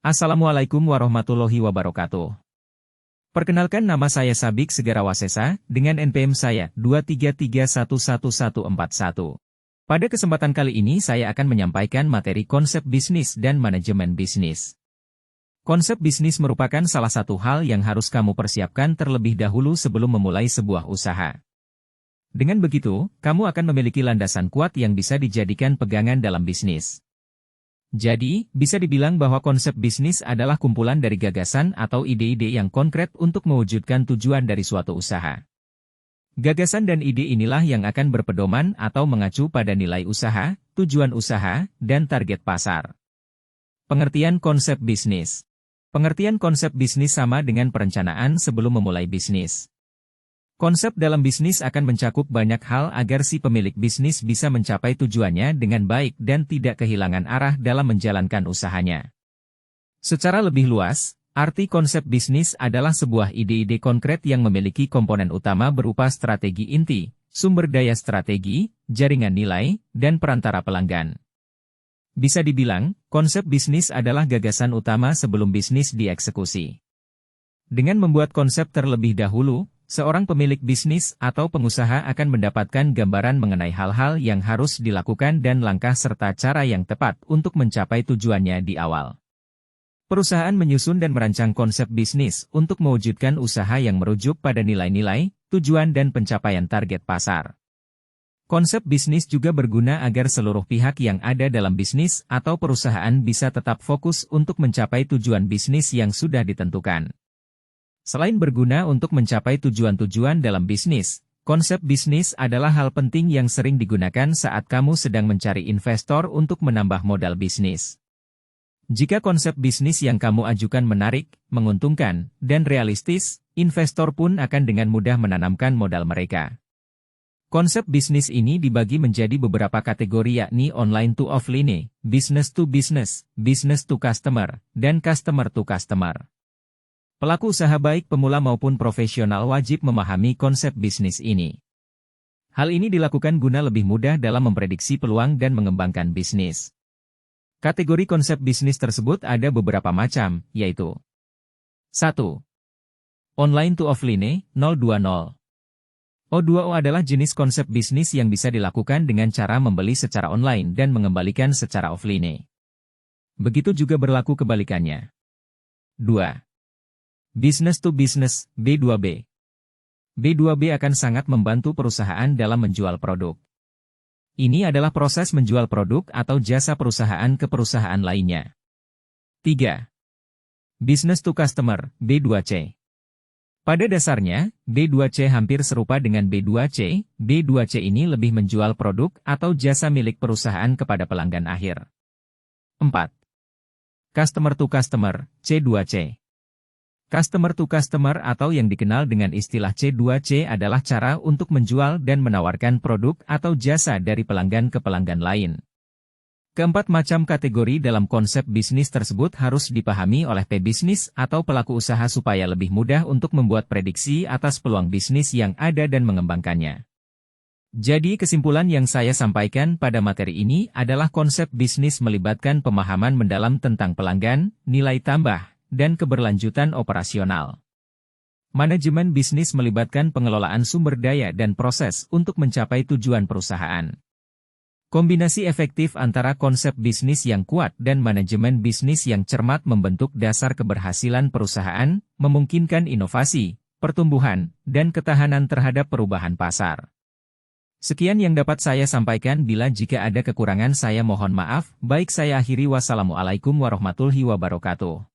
Assalamualaikum warahmatullahi wabarakatuh. Perkenalkan, nama saya Sabik Segarawasesa, dengan NPM saya 233111141. Pada kesempatan kali ini saya akan menyampaikan materi konsep bisnis dan manajemen bisnis. Konsep bisnis merupakan salah satu hal yang harus kamu persiapkan terlebih dahulu sebelum memulai sebuah usaha. Dengan begitu, kamu akan memiliki landasan kuat yang bisa dijadikan pegangan dalam bisnis. Jadi, bisa dibilang bahwa konsep bisnis adalah kumpulan dari gagasan atau ide-ide yang konkret untuk mewujudkan tujuan dari suatu usaha. Gagasan dan ide inilah yang akan berpedoman atau mengacu pada nilai usaha, tujuan usaha, dan target pasar. Pengertian konsep bisnis. Pengertian konsep bisnis sama dengan perencanaan sebelum memulai bisnis. Konsep dalam bisnis akan mencakup banyak hal agar si pemilik bisnis bisa mencapai tujuannya dengan baik dan tidak kehilangan arah dalam menjalankan usahanya. Secara lebih luas, arti konsep bisnis adalah sebuah ide-ide konkret yang memiliki komponen utama berupa strategi inti, sumber daya strategi, jaringan nilai, dan perantara pelanggan. Bisa dibilang, konsep bisnis adalah gagasan utama sebelum bisnis dieksekusi. Dengan membuat konsep terlebih dahulu, seorang pemilik bisnis atau pengusaha akan mendapatkan gambaran mengenai hal-hal yang harus dilakukan dan langkah serta cara yang tepat untuk mencapai tujuannya di awal. Perusahaan menyusun dan merancang konsep bisnis untuk mewujudkan usaha yang merujuk pada nilai-nilai, tujuan dan pencapaian target pasar. Konsep bisnis juga berguna agar seluruh pihak yang ada dalam bisnis atau perusahaan bisa tetap fokus untuk mencapai tujuan bisnis yang sudah ditentukan. Selain berguna untuk mencapai tujuan-tujuan dalam bisnis, konsep bisnis adalah hal penting yang sering digunakan saat kamu sedang mencari investor untuk menambah modal bisnis. Jika konsep bisnis yang kamu ajukan menarik, menguntungkan, dan realistis, investor pun akan dengan mudah menanamkan modal mereka. Konsep bisnis ini dibagi menjadi beberapa kategori, yakni online to offline, business to business, business to customer, dan customer to customer. Pelaku usaha baik pemula maupun profesional wajib memahami konsep bisnis ini. Hal ini dilakukan guna lebih mudah dalam memprediksi peluang dan mengembangkan bisnis. Kategori konsep bisnis tersebut ada beberapa macam, yaitu 1. Online to offline, 020. O2O adalah jenis konsep bisnis yang bisa dilakukan dengan cara membeli secara online dan mengembalikan secara offline. Begitu juga berlaku kebalikannya. 2. Business to business, B2B. B2B akan sangat membantu perusahaan dalam menjual produk. Ini adalah proses menjual produk atau jasa perusahaan ke perusahaan lainnya. 3. Business to customer, B2C. Pada dasarnya, B2C hampir serupa dengan B2C. B2C ini lebih menjual produk atau jasa milik perusahaan kepada pelanggan akhir. 4. Customer to customer, C2C. Customer to customer atau yang dikenal dengan istilah C2C adalah cara untuk menjual dan menawarkan produk atau jasa dari pelanggan ke pelanggan lain. Keempat macam kategori dalam konsep bisnis tersebut harus dipahami oleh pebisnis atau pelaku usaha supaya lebih mudah untuk membuat prediksi atas peluang bisnis yang ada dan mengembangkannya. Jadi kesimpulan yang saya sampaikan pada materi ini adalah konsep bisnis melibatkan pemahaman mendalam tentang pelanggan, nilai tambah, dan keberlanjutan operasional. Manajemen bisnis melibatkan pengelolaan sumber daya dan proses untuk mencapai tujuan perusahaan. Kombinasi efektif antara konsep bisnis yang kuat dan manajemen bisnis yang cermat membentuk dasar keberhasilan perusahaan, memungkinkan inovasi, pertumbuhan, dan ketahanan terhadap perubahan pasar. Sekian yang dapat saya sampaikan, bila jika ada kekurangan saya mohon maaf, baik saya akhiri wassalamualaikum warahmatullahi wabarakatuh.